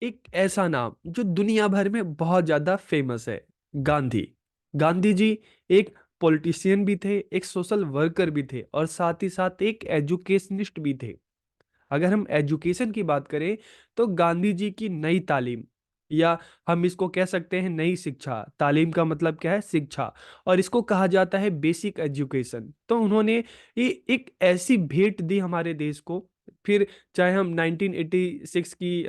एक ऐसा नाम जो दुनिया भर में बहुत ज्यादा फेमस है, गांधी। गांधी जी एक पॉलिटिशियन भी थे, एक सोशल वर्कर भी थे और साथ ही साथ एक एजुकेशनिस्ट भी थे। अगर हम एजुकेशन की बात करें तो गांधी जी की नई तालीम, या हम इसको कह सकते हैं नई शिक्षा। तालीम का मतलब क्या है? शिक्षा। और इसको कहा जाता है बेसिक एजुकेशन। तो उन्होंने ये एक ऐसी भेंट दी हमारे देश को। फिर चाहे हम 1986 की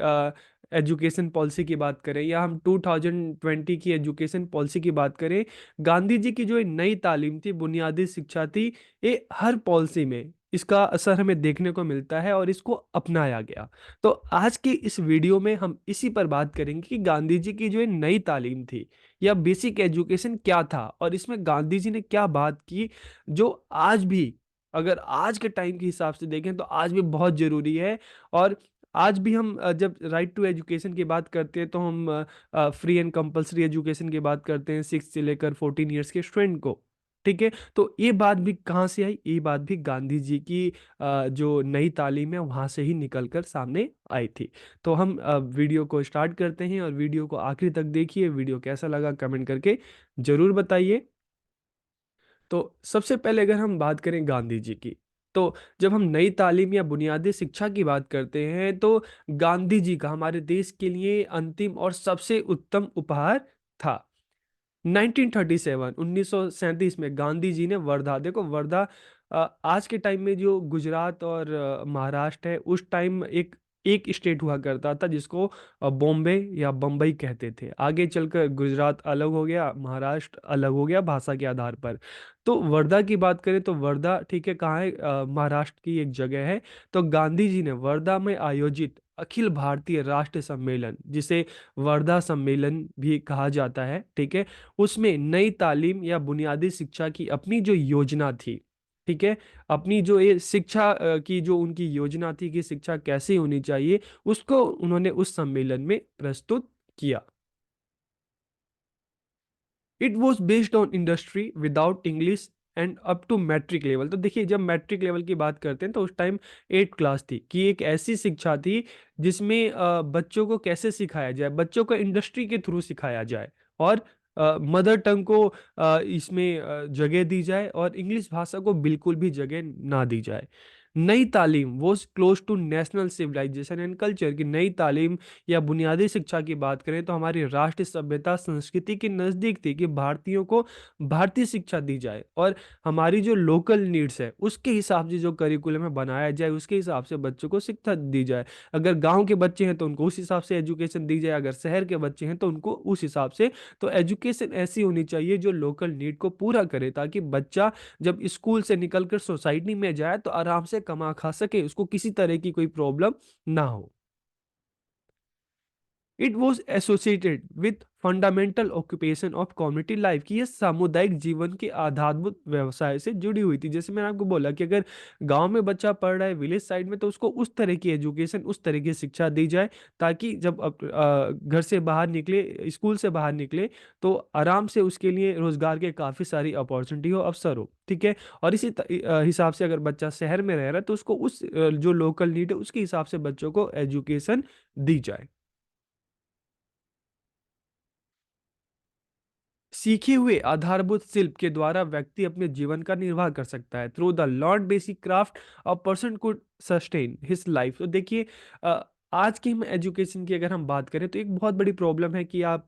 एजुकेशन पॉलिसी की बात करें या हम 2020 की एजुकेशन पॉलिसी की बात करें, गांधी जी की जो ये नई तालीम थी, बुनियादी शिक्षा थी, ये हर पॉलिसी में इसका असर हमें देखने को मिलता है और इसको अपनाया गया। तो आज की इस वीडियो में हम इसी पर बात करेंगे कि गांधी जी की जो ये नई तालीम थी या बेसिक एजुकेशन क्या था और इसमें गांधी जी ने क्या बात की, जो आज भी, अगर आज के टाइम के हिसाब से देखें तो आज भी बहुत जरूरी है। और आज भी हम जब राइट टू एजुकेशन की बात करते हैं तो हम फ्री एंड कंपलसरी एजुकेशन की बात करते हैं 6 से लेकर 14 ईयर्स के स्टूडेंट को। ठीक है, तो ये बात भी कहाँ से आई? ये बात भी गांधी जी की जो नई तालीम है वहां से ही निकल कर सामने आई थी। तो हम वीडियो को स्टार्ट करते हैं और वीडियो को आखिरी तक देखिए। वीडियो कैसा लगा कमेंट करके जरूर बताइए। तो सबसे पहले अगर हम बात करें गांधी जी की, तो जब हम नई तालीम या बुनियादी शिक्षा की बात करते हैं तो गांधी जी का हमारे देश के लिए अंतिम और सबसे उत्तम उपहार था। 1937 1937 में गांधी जी ने वर्धा, देखो वर्धा आज के टाइम में जो गुजरात और महाराष्ट्र है, उस टाइम एक स्टेट हुआ करता था जिसको बॉम्बे या बम्बई कहते थे। आगे चलकर गुजरात अलग हो गया, महाराष्ट्र अलग हो गया भाषा के आधार पर। तो वर्धा की बात करें तो वर्धा, ठीक है, कहाँ है? महाराष्ट्र की एक जगह है। तो गांधी जी ने वर्धा में आयोजित अखिल भारतीय राष्ट्र सम्मेलन, जिसे वर्धा सम्मेलन भी कहा जाता है, ठीक है, उसमें नई तालीम या बुनियादी शिक्षा की अपनी जो योजना थी, ठीक है, अपनी जो ये शिक्षा की जो उनकी योजना थी कि शिक्षा कैसे होनी चाहिए, उसको उन्होंने उस सम्मेलन में प्रस्तुत किया। It was based on industry without English and up to matric level. तो देखिए, जब मैट्रिक लेवल की बात करते हैं तो उस टाइम 8 क्लास थी, कि एक ऐसी शिक्षा थी जिसमें बच्चों को कैसे सिखाया जाए, बच्चों को इंडस्ट्री के थ्रू सिखाया जाए और मदर टंग को इसमें जगह दी जाए और इंग्लिश भाषा को बिल्कुल भी जगह ना दी जाए। Nai Talim was close to national civilisation and culture. की नई तालीम या बुनियादी शिक्षा की बात करें तो हमारी राष्ट्रीय सभ्यता संस्कृति के नज़दीक थी, कि भारतीयों को भारतीय शिक्षा दी जाए और हमारी जो लोकल नीड्स है उसके हिसाब से जो करिकुलम है बनाया जाए, उसके हिसाब से बच्चों को शिक्षा दी जाए। अगर गांव के बच्चे हैं तो उनको उस हिसाब से एजुकेशन दी जाए, अगर शहर के बच्चे हैं तो उनको उस हिसाब से। तो एजुकेशन ऐसी होनी चाहिए जो लोकल नीड को पूरा करे, ताकि बच्चा जब स्कूल से निकलकर सोसाइटी में जाए तो आराम से कमा खा सके, उसको किसी तरह की कोई प्रॉब्लम ना हो। It was associated with fundamental occupation of community life, की यह सामुदायिक जीवन के आधारभूत व्यवसाय से जुड़ी हुई थी। जैसे मैंने आपको बोला कि अगर गांव में बच्चा पढ़ रहा है विलेज साइड में, तो उसको उस तरह की एजुकेशन, उस तरह की शिक्षा दी जाए, ताकि जब घर से बाहर निकले, स्कूल से बाहर निकले, तो आराम से उसके लिए रोजगार के काफ़ी सारी अपॉर्चुनिटी हो, अवसर हो। ठीक है, और इसी हिसाब से अगर बच्चा शहर में रह रहा है तो उसको उस जो लोकल नीड है उसके हिसाब से बच्चों को एजुकेशन दी जाए। सीखे हुए आधारभूत शिल्प के द्वारा व्यक्ति अपने जीवन का निर्वाह कर सकता है। Through the Lord basic craft a person could sustain his life. तो देखिए, आज की हम एजुकेशन की अगर हम बात करें तो एक बहुत बड़ी प्रॉब्लम है कि आप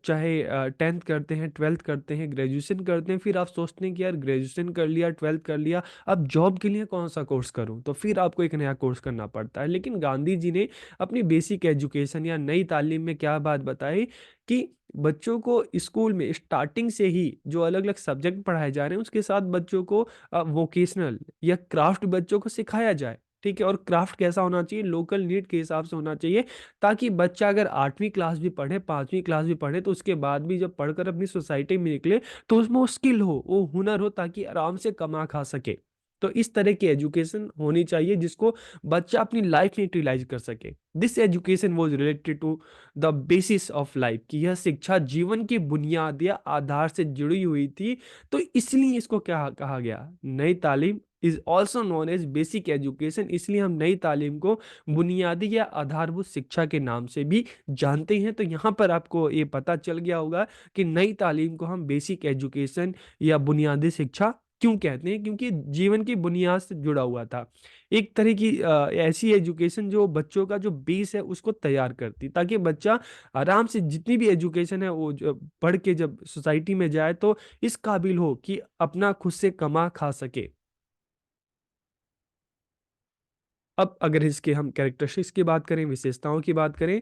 चाहे 10th करते हैं, 12th करते हैं, ग्रेजुएशन करते हैं, फिर आप सोचते हैं कि यार ग्रेजुएशन कर लिया, 12th कर लिया, अब जॉब के लिए कौन सा कोर्स करूं, तो फिर आपको एक नया कोर्स करना पड़ता है। लेकिन गांधी जी ने अपनी बेसिक एजुकेशन या नई तालीम में क्या बात बताई, कि बच्चों को स्कूल में स्टार्टिंग से ही जो अलग अलग सब्जेक्ट पढ़ाए जा रहे हैं उसके साथ बच्चों को वोकेशनल या क्राफ्ट बच्चों को सिखाया जाए। ठीक है, और क्राफ्ट कैसा होना चाहिए? लोकल नीड के हिसाब से होना चाहिए, ताकि बच्चा अगर 8वीं क्लास भी पढ़े, 5वीं क्लास भी पढ़े, तो उसके बाद भी जब पढ़कर अपनी सोसाइटी में निकले तो उसमें वो स्किल हो, वो हुनर हो, ताकि आराम से कमा खा सके। तो इस तरह की एजुकेशन होनी चाहिए जिसको बच्चा अपनी लाइफ में यूटिलाइज कर सके। This education was related to the basis of life, की यह शिक्षा जीवन की बुनियाद या आधार से जुड़ी हुई थी। तो इसलिए इसको क्या कहा गया? Nai Talim is also known as basic education, इसलिए हम नई तालीम को बुनियादी या आधारभूत शिक्षा के नाम से भी जानते हैं। तो यहाँ पर आपको ये पता चल गया होगा कि नई तालीम को हम बेसिक एजुकेशन या बुनियादी शिक्षा क्यों कहते हैं, क्योंकि जीवन की बुनियाद से जुड़ा हुआ था। एक तरह की ऐसी एजुकेशन जो बच्चों का जो बेस है उसको तैयार करती, ताकि बच्चा आराम से जितनी भी एजुकेशन है वो पढ़ के जब सोसाइटी में जाए तो इस काबिल हो कि अपना खुद से कमा खा सके। अब अगर इसके हम कैरेक्टरिस्टिक्स की बात करें, विशेषताओं की बात करें,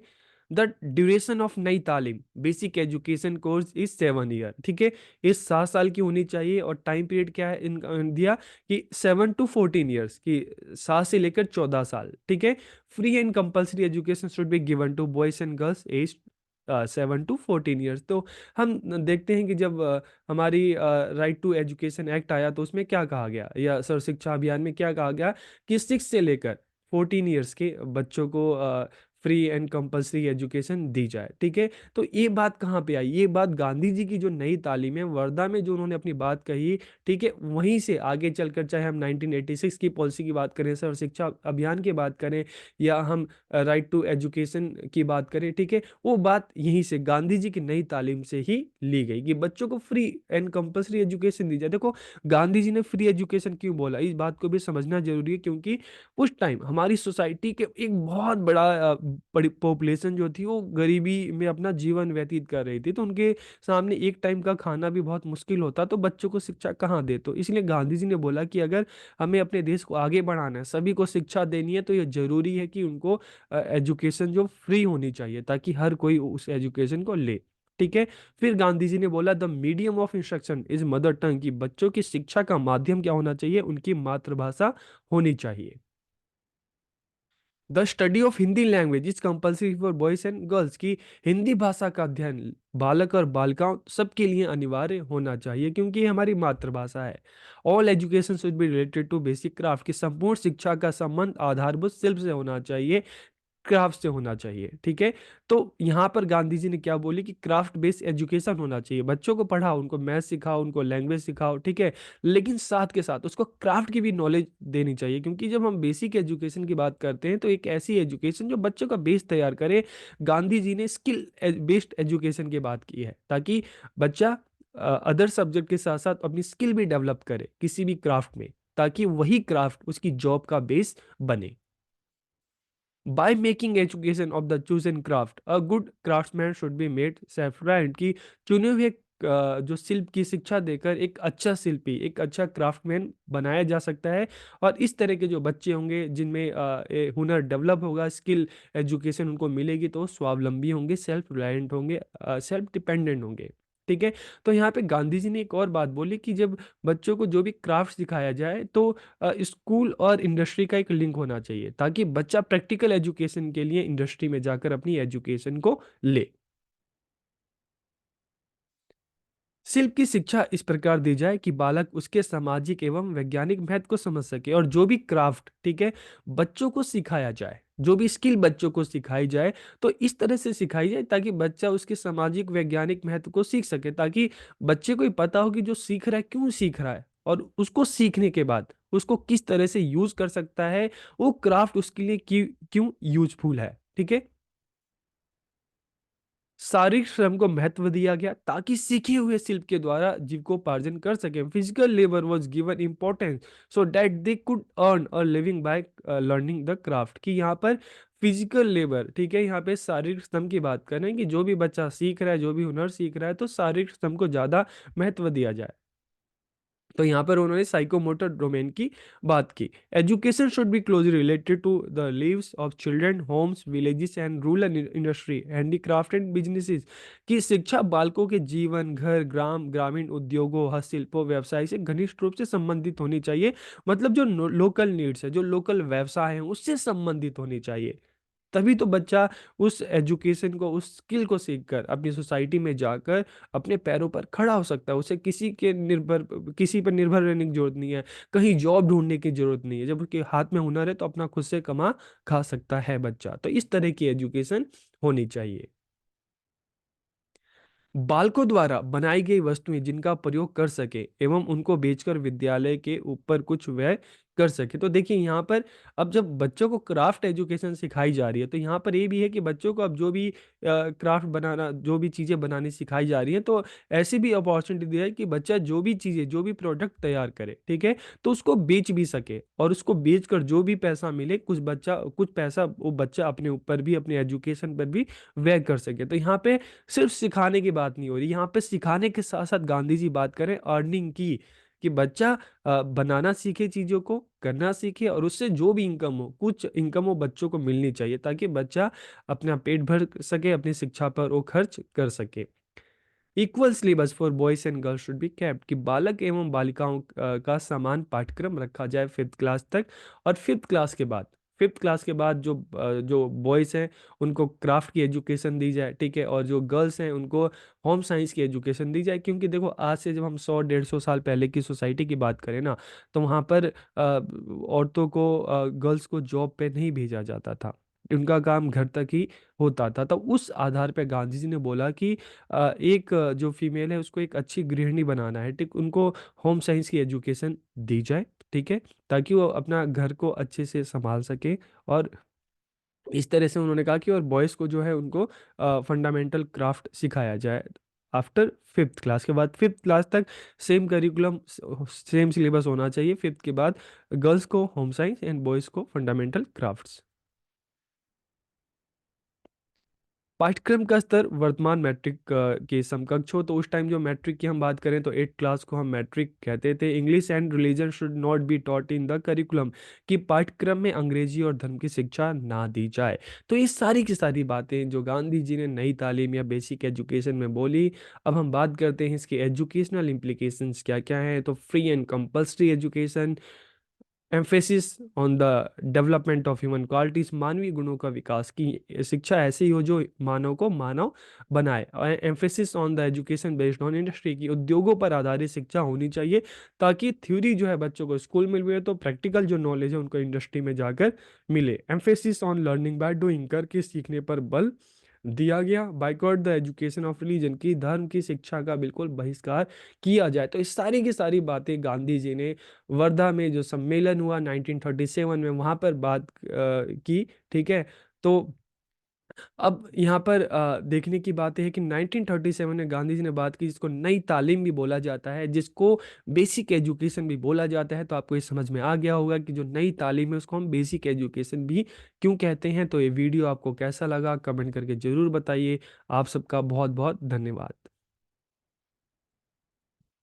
द ड्यूरेशन ऑफ नई तालीम basic education course is 7 year, ठीक है। इस 7 साल की होनी चाहिए। और टाइम पीरियड क्या है दिया कि 7 to 14 ईयर्स की, 7 से लेकर 14 साल, ठीक है। Free and compulsory education should be given to boys and girls age 7 to 14 years. तो हम देखते हैं कि जब हमारी राइट टू एजुकेशन एक्ट आया तो उसमें क्या कहा गया, या सर्व शिक्षा अभियान में क्या कहा गया कि 6 से लेकर 14 ईयर्स के बच्चों को फ्री एंड कंपल्सरी एजुकेशन दी जाए, ठीक है। तो ये बात कहाँ पे आई, ये बात गांधी जी की जो नई तालीम है वर्धा में जो उन्होंने अपनी बात कही, ठीक है, वहीं से आगे चलकर चाहे हम 1986 की पॉलिसी की बात करें, सर्व शिक्षा अभियान की बात करें, या हम राइट टू एजुकेशन की बात करें, ठीक है, वो बात यहीं से गांधी जी की नई तालीम से ही ली गई कि बच्चों को फ्री एंड कंपल्सरी एजुकेशन दी जाए। देखो, गांधी जी ने फ्री एजुकेशन क्यों बोला, इस बात को भी समझना जरूरी है, क्योंकि उस टाइम हमारी सोसाइटी के एक बहुत बड़ा बड़ी पॉपुलेशन जो थी वो गरीबी में अपना जीवन व्यतीत कर रही थी। तो उनके सामने एक टाइम का खाना भी बहुत मुश्किल होता, तो बच्चों को शिक्षा कहाँ दे। तो इसलिए गांधी जी ने बोला कि अगर हमें अपने देश को आगे बढ़ाना है, सभी को शिक्षा देनी है, तो ये जरूरी है कि उनको एजुकेशन जो फ्री होनी चाहिए, ताकि हर कोई उस एजुकेशन को ले, ठीक है। फिर गांधी जी ने बोला the medium of instruction is mother tongue, कि बच्चों की शिक्षा का माध्यम क्या होना चाहिए, उनकी मातृभाषा होनी चाहिए। The study of Hindi language is compulsory for boys and girls, की हिंदी भाषा का अध्ययन बालक और बालिकाओं सबके लिए अनिवार्य होना चाहिए, क्योंकि ये हमारी मातृभाषा है। All education should be related to basic craft, की संपूर्ण शिक्षा का संबंध आधारभूत शिल्प से होना चाहिए, क्राफ्ट से होना चाहिए, ठीक है। तो यहाँ पर गांधी जी ने क्या बोली कि क्राफ्ट बेस्ड एजुकेशन होना चाहिए, बच्चों को पढ़ाओ, उनको मैथ सिखाओ, उनको लैंग्वेज सिखाओ, ठीक है, लेकिन साथ के साथ उसको क्राफ्ट की भी नॉलेज देनी चाहिए, क्योंकि जब हम बेसिक एजुकेशन की बात करते हैं तो एक ऐसी एजुकेशन जो बच्चों का बेस तैयार करे। गांधी जी ने स्किल बेस्ड एजुकेशन की बात की है, ताकि बच्चा अदर सब्जेक्ट के साथ साथ अपनी स्किल भी डेवलप करे किसी भी क्राफ्ट में, ताकि वही क्राफ्ट उसकी जॉब का बेस बने। By making education of the chosen craft, a good craftsman should be made self-reliant, कि चुने हुए जो शिल्प की शिक्षा देकर एक अच्छा शिल्पी, एक अच्छा क्राफ्टमैन बनाया जा सकता है। और इस तरह के जो बच्चे होंगे जिनमें ये हुनर डेवलप होगा, स्किल एजुकेशन उनको मिलेगी, तो वो स्वावलंबी होंगे, सेल्फ रिलायंट होंगे, सेल्फ डिपेंडेंट होंगे, ठीक है। तो यहाँ पे गांधी जी ने एक और बात बोली कि जब बच्चों को जो भी क्राफ्ट सिखाया जाए तो स्कूल और इंडस्ट्री का एक लिंक होना चाहिए, ताकि बच्चा प्रैक्टिकल एजुकेशन के लिए इंडस्ट्री में जाकर अपनी एजुकेशन को ले। शिल्प की शिक्षा इस प्रकार दी जाए कि बालक उसके सामाजिक एवं वैज्ञानिक महत्व को समझ सके, और जो भी क्राफ्ट, ठीक है, बच्चों को सिखाया जाए, जो भी स्किल बच्चों को सिखाई जाए, तो इस तरह से सिखाई जाए ताकि बच्चा उसके सामाजिक वैज्ञानिक महत्व को सीख सके, ताकि बच्चे को ही पता हो कि जो सीख रहा है क्यों सीख रहा है, और उसको सीखने के बाद उसको किस तरह से यूज कर सकता है, वो क्राफ्ट उसके लिए क्यों यूजफुल है, ठीक है। शारीरिक श्रम को महत्व दिया गया ताकि सीखे हुए शिल्प के द्वारा जीविकोपार्जन कर सके। Physical labour was given importance so that they could earn a living by learning the craft, कि यहाँ पर फिजिकल लेबर, ठीक है, यहाँ पे शारीरिक श्रम की बात करें कि जो भी बच्चा सीख रहा है, जो भी हुनर सीख रहा है, तो शारीरिक श्रम को ज्यादा महत्व दिया जाए। तो यहाँ पर उन्होंने साइकोमोटर डोमेन की बात की। Education should be closely related to the lives of children, homes, villages and rural industry, handicraft and businesses, की शिक्षा बालकों के जीवन, घर, ग्रामीण उद्योगों, हस्तशिल्पों, व्यवसाय से घनिष्ठ रूप से संबंधित होनी चाहिए। मतलब जो लोकल नीड्स है, जो लोकल व्यवसाय है, उससे संबंधित होनी चाहिए। तभी तो बच्चा उस एजुकेशन को, उस स्किल को सीखकर अपनी सोसाइटी में जाकर अपने पैरों पर खड़ा हो सकता है। उसे किसी पर निर्भर रहने की जरूरत नहीं है, कहीं जॉब ढूंढने की जरूरत नहीं है। जब उसके हाथ में हुनर है तो अपना खुद से कमा खा सकता है बच्चा। तो इस तरह की एजुकेशन होनी चाहिए। बालकों द्वारा बनाई गई वस्तुएं जिनका प्रयोग कर सके एवं उनको बेचकर विद्यालय के ऊपर कुछ व्यय कर सके। तो देखिए यहाँ पर अब जब बच्चों को क्राफ्ट एजुकेशन सिखाई जा रही है तो यहाँ पर ये भी है कि बच्चों को अब जो भी क्राफ्ट बनाना, जो भी चीज़ें बनानी सिखाई जा रही है, तो ऐसी भी अपॉर्चुनिटी दी है कि बच्चा जो भी चीज़ें, जो भी प्रोडक्ट तैयार करे, ठीक है, तो उसको बेच भी सके और उसको बेचकर जो भी पैसा मिले, कुछ पैसा वो बच्चा अपने ऊपर भी, अपने एजुकेशन पर भी व्यय कर सके। तो यहाँ पे सिर्फ सिखाने की बात नहीं हो रही, यहाँ पे सिखाने के साथ साथ गांधी जी बात करें अर्निंग की, कि बच्चा बनाना सीखे, चीजों को करना सीखे और उससे जो भी इनकम हो, कुछ इनकम वो बच्चों को मिलनी चाहिए ताकि बच्चा अपना पेट भर सके, अपनी शिक्षा पर वो खर्च कर सके। Equal syllabus for boys and girls should be kept, कि बालक एवं बालिकाओं का समान पाठ्यक्रम रखा जाए फिफ्थ क्लास तक। और फिफ्थ क्लास के बाद जो बॉयज़ हैं उनको क्राफ्ट की एजुकेशन दी जाए, ठीक है, और जो गर्ल्स हैं उनको होम साइंस की एजुकेशन दी जाए। क्योंकि देखो आज से जब हम 100-150 साल पहले की सोसाइटी की बात करें ना, तो वहाँ पर औरतों को, गर्ल्स को जॉब पे नहीं भेजा जाता था, उनका काम घर तक ही होता था। तो उस आधार पे गांधी जी ने बोला कि एक जो फीमेल है उसको एक अच्छी गृहिणी बनाना है, ठीक, उनको होम साइंस की एजुकेशन दी जाए, ठीक है, ताकि वो अपना घर को अच्छे से संभाल सके। और इस तरह से उन्होंने कहा कि और बॉयज़ को जो है उनको फंडामेंटल क्राफ्ट सिखाया जाए आफ्टर फिफ्थ क्लास के बाद। फिफ्थ क्लास तक सेम करिकुलम, सेम सिलेबस होना चाहिए। फिफ्थ के बाद गर्ल्स को होम साइंस एंड बॉयज़ को फंडामेंटल क्राफ्ट्स। पाठ्यक्रम का स्तर वर्तमान मैट्रिक के समकक्ष हो, तो उस टाइम जो मैट्रिक की हम बात करें तो 8 क्लास को हम मैट्रिक कहते थे। English and religion should not be taught in the curriculum, कि पाठ्यक्रम में अंग्रेजी और धर्म की शिक्षा ना दी जाए। तो ये सारी की सारी बातें जो गांधी जी ने नई तालीम या बेसिक एजुकेशन में बोली। अब हम बात करते हैं इसके एजुकेशनल इम्प्लीकेशंस क्या क्या हैं। तो free and compulsory education, emphasis on the development of human qualities, मानवीय गुणों का विकास, की शिक्षा ऐसी हो जो मानव को मानव बनाए। Emphasis on the education based on industry, की उद्योगों पर आधारित शिक्षा होनी चाहिए ताकि थ्योरी जो है बच्चों को स्कूल में मिले तो प्रैक्टिकल जो नॉलेज है उनको इंडस्ट्री में जाकर मिले। Emphasis on learning by doing, करके सीखने पर बल दिया गया। Boycott the education of religion, की धर्म की शिक्षा का बिल्कुल बहिष्कार किया जाए। तो इस सारी की सारी बातें गांधी जी ने वर्धा में जो सम्मेलन हुआ 1937 में, वहां पर बात की, ठीक है। तो अब यहाँ पर देखने की बात है कि 1937 में गांधी जी ने बात की जिसको नई तालीम भी बोला जाता है, जिसको बेसिक एजुकेशन भी बोला जाता है। तो आपको ये समझ में आ गया होगा कि जो नई तालीम है उसको हम बेसिक एजुकेशन भी क्यों कहते हैं। तो ये वीडियो आपको कैसा लगा कमेंट करके जरूर बताइए। आप सबका बहुत बहुत धन्यवाद।